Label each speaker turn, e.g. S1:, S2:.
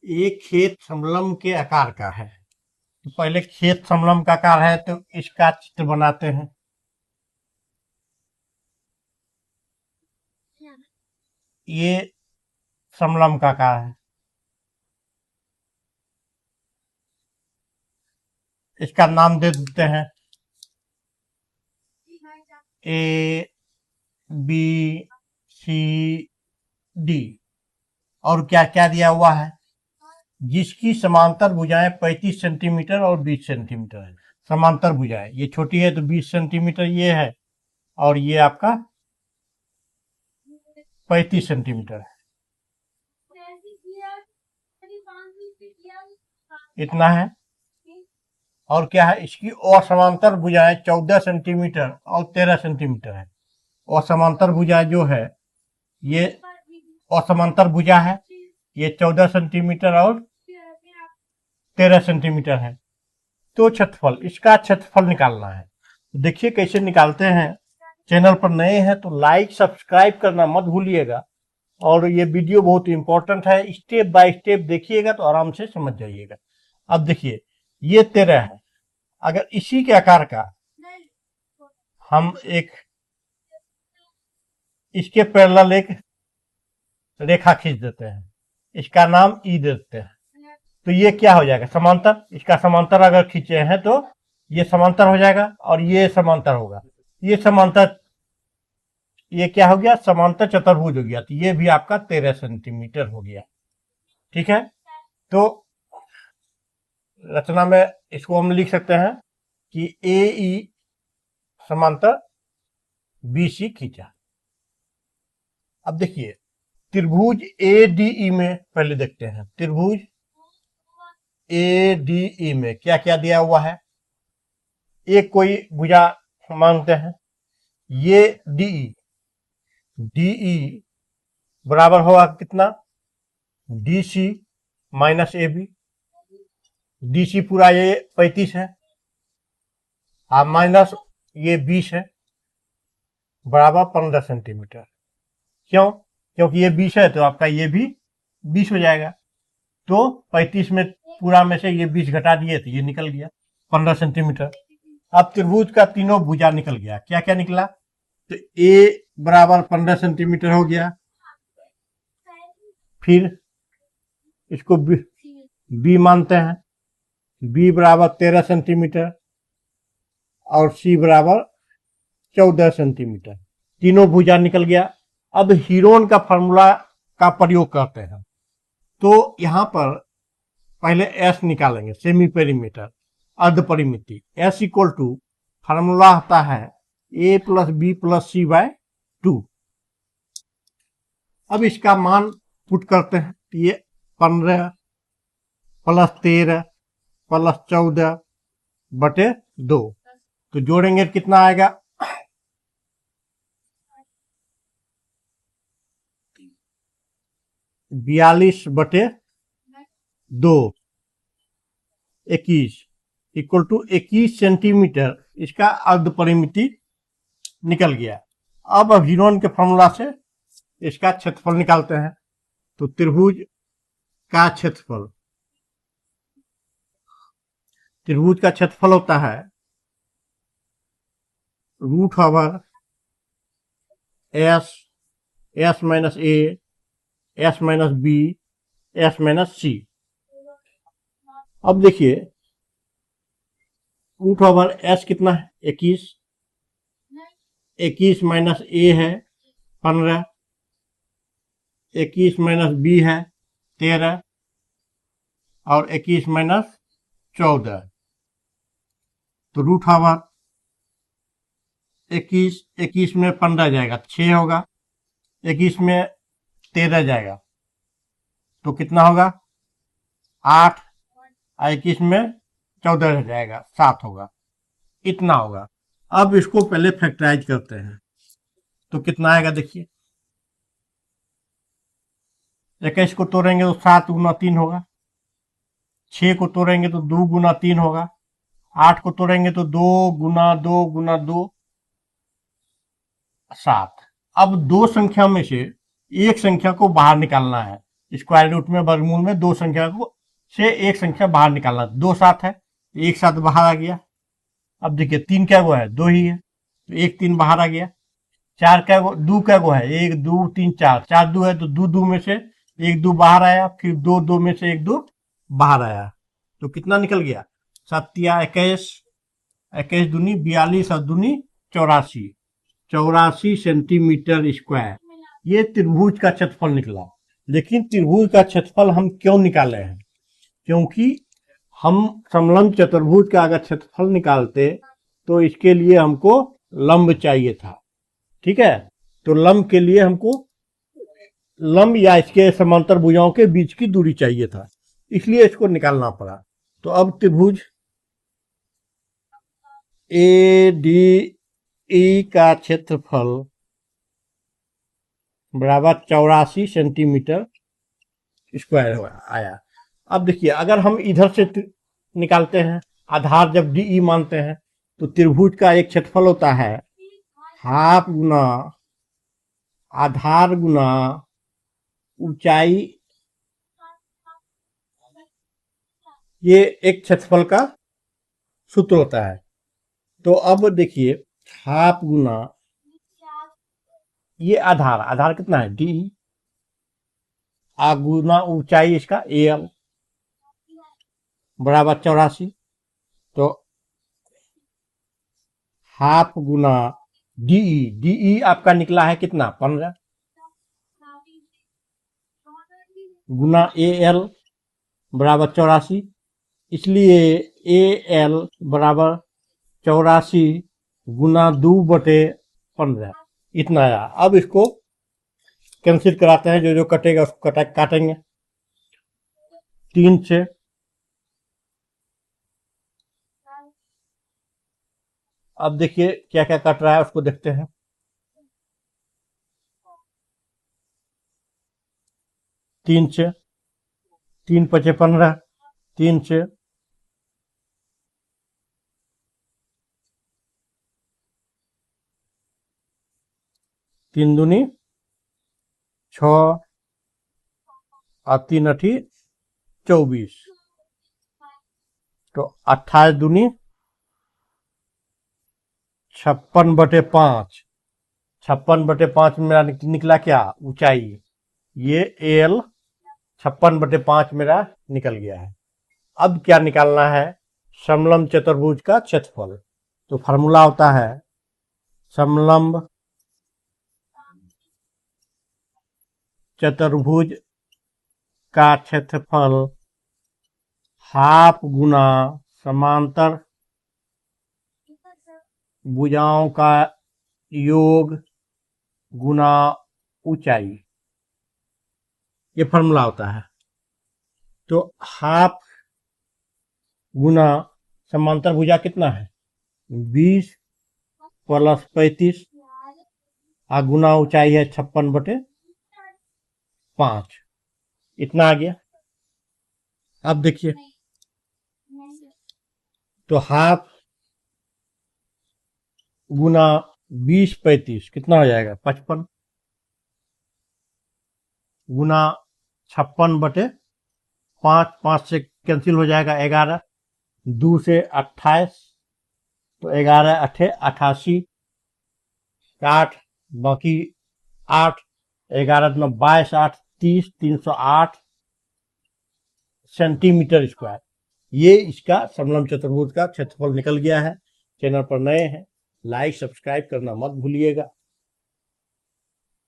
S1: एक खेत समलंब के आकार का है। तो पहले खेत समलंब का आकार है तो इसका चित्र बनाते हैं। ये समलंब का आकार है। इसका नाम दे देते हैं ए बी सी डी। और क्या क्या दिया हुआ है, जिसकी समांतर भुजाएं 35 सेंटीमीटर और 20 सेंटीमीटर है। समांतर भुजाएं ये छोटी है तो 20 सेंटीमीटर ये है, और ये आपका 35 सेंटीमीटर है। इतना है। और क्या है, इसकी असमांतर भुजाएं 14 सेंटीमीटर और 13 सेंटीमीटर है। असमांतर भुजा जो है, ये असमांतर भुजा है, ये 14 सेंटीमीटर और 13 सेंटीमीटर है। तो क्षेत्रफल, इसका क्षेत्रफल निकालना है। देखिए कैसे निकालते हैं। चैनल पर नए हैं तो लाइक सब्सक्राइब करना मत भूलिएगा, और ये वीडियो बहुत इंपॉर्टेंट है, स्टेप बाय स्टेप देखिएगा तो आराम से समझ जाइएगा। अब देखिए ये 13 है। अगर इसी के आकार का हम एक इसके पैरेलल एक रेखा खींच देते हैं, इसका नाम ई देते हैं, तो ये क्या हो जाएगा, समांतर। इसका समांतर अगर खींचे हैं तो ये समांतर हो जाएगा और ये समांतर होगा। ये समांतर, ये क्या हो गया, समांतर चतुर्भुज हो गया। तो ये भी आपका 13 सेंटीमीटर हो गया। ठीक है, तो रचना में इसको हम लिख सकते हैं कि ए ई समांतर बी सी खींचा। अब देखिए त्रिभुज ए डी ई में पहले देखते हैं। त्रिभुज ए डी ई में क्या क्या दिया हुआ है। एक कोई भुजा मांगते हैं, ये डी ई बराबर होगा कितना, D C minus A B. D C पूरा ये 35 है, और माइनस ये 20 है, बराबर 15 सेंटीमीटर। क्यों, क्योंकि ये 20 है तो आपका ये भी 20 हो जाएगा। तो 35 में पूरा में से ये 20 घटा दिए तो ये निकल गया 15 सेंटीमीटर। अब त्रिभुज का तीनों भुजा निकल गया। क्या क्या निकला, तो ए बराबर 15 सेंटीमीटर हो गया। फिर इसको बी मानते हैं, बी बराबर 13 सेंटीमीटर और सी बराबर 14 सेंटीमीटर। तीनों भुजा निकल गया। अब हीरोन का फॉर्मूला का प्रयोग करते हैं। तो यहां पर पहले एस निकालेंगे, सेमी पेरीमीटर, अर्ध परिमिति। एस इक्वल टू फॉर्मूला होता है ए प्लस बी प्लस सी बाय 2। अब इसका मान पुट करते हैं, ये 15 प्लस 13 प्लस 14 बटे 2, तो जोड़ेंगे कितना आएगा, 42 बटे 2 21 इक्वल टू 21 सेंटीमीटर। इसका अर्ध परिमिति निकल गया। अब हीरोन के फॉर्मूला से इसका क्षेत्रफल निकालते हैं। तो त्रिभुज का क्षेत्रफल, त्रिभुज का क्षेत्रफल होता है root over S, S minus A, S minus B, S minus C. अब देखिए रूट ओवर एस कितना है, 21, 21 माइनस ए है 15, 21 माइनस बी है 13, और 21 माइनस 14। तो रूट ओवर 21 में 15 जाएगा 6 होगा, 21 में 13 जाएगा तो कितना होगा 8, 21 में 14 रह जाएगा 7 होगा, इतना होगा। अब इसको पहले फैक्टराइज करते हैं तो कितना आएगा, देखिए 21 को तोड़ेंगे तो 7 गुना 3 होगा, 6 को तोड़ेंगे तो 2 गुना 3 होगा, 8 को तोड़ेंगे तो 2 गुना 2 गुना 2 7। अब दो संख्या में से एक संख्या को बाहर निकालना है, स्क्वायर रूट में वर्गमूल में दो संख्या को से एक संख्या बाहर निकालना। 2 7 है, एक 7 बाहर आ गया। अब देखिए 3 क्या गो है, 2 ही है, तो 1 3 बाहर आ गया। 4 क्या गो, 2 क्या गो है, 1 2 3 4, 4 2 है तो 2 2 में से 1 2 बाहर आया, फिर 2 2 में से 1 2 बाहर आया, तो कितना निकल गया, 7 21, 21 दूनी 42 और दूनी 84, 84 सेंटीमीटर स्क्वायर। ये त्रिभुज का क्षेत्रफल निकला। लेकिन त्रिभुज का क्षेत्रफल हम क्यों निकाले हैं, क्योंकि हम समलंब चतुर्भुज का अगर क्षेत्रफल निकालते तो इसके लिए हमको लंब चाहिए था। ठीक है, तो लंब के लिए हमको लंब या इसके समांतर भुजाओं के बीच की दूरी चाहिए था, इसलिए इसको निकालना पड़ा। तो अब त्रिभुज ए डी ई का क्षेत्रफल बराबर 84 सेंटीमीटर स्क्वायर आया। अब देखिए अगर हम इधर से निकालते हैं, आधार जब डी ई मानते हैं, तो त्रिभुज का एक क्षेत्रफल होता है हाफ गुना आधार गुना ऊंचाई, ये एक क्षेत्रफल का सूत्र होता है। तो अब देखिए हाफ गुना ये आधार, आधार कितना है डी, गुना ऊंचाई इसका एल बराबर 84, तो हाफ गुना डीई, डीई आपका निकला है कितना 15 गुना ए एल बराबर 84, इसलिए ए एल बराबर 84 गुना 2/15 इतना आया। अब इसको कैंसिल कराते हैं, जो जो कटेगा उसको काटेंगे 3 से। अब देखिए क्या क्या कट रहा है उसको देखते हैं। 3 से 3 5 15, 3 से 3 दूनी 6 और 3 8 24, तो 28 दूनी 56/5, 56/5 मेरा निकला क्या ऊंचाई, ये एल 56/5 मेरा निकल गया है। अब क्या निकालना है, समलंब चतुर्भुज का क्षेत्रफल। तो फार्मूला होता है समलंब चतुर्भुज का क्षेत्रफल हाफ गुना समांतर भुजाओं का योग गुना ऊंचाई, ये फार्मूला होता है। तो हाफ गुना समांतर भुजा कितना है 20 + 35 और गुना ऊंचाई है 56/5, इतना आ गया। अब देखिए तो हाफ गुना 20 35 कितना हो जाएगा 55 गुना 56/5, 5 से कैंसिल हो जाएगा 11, 2 से 28, तो 11 8 88, 8 बाकी 8, 11 9 22, 8 30, 308 सेंटीमीटर स्क्वायर। ये इसका समलंब चतुर्भुज का क्षेत्रफल निकल गया है। चैनल पर नए हैं लाइक सब्सक्राइब करना मत भूलिएगा।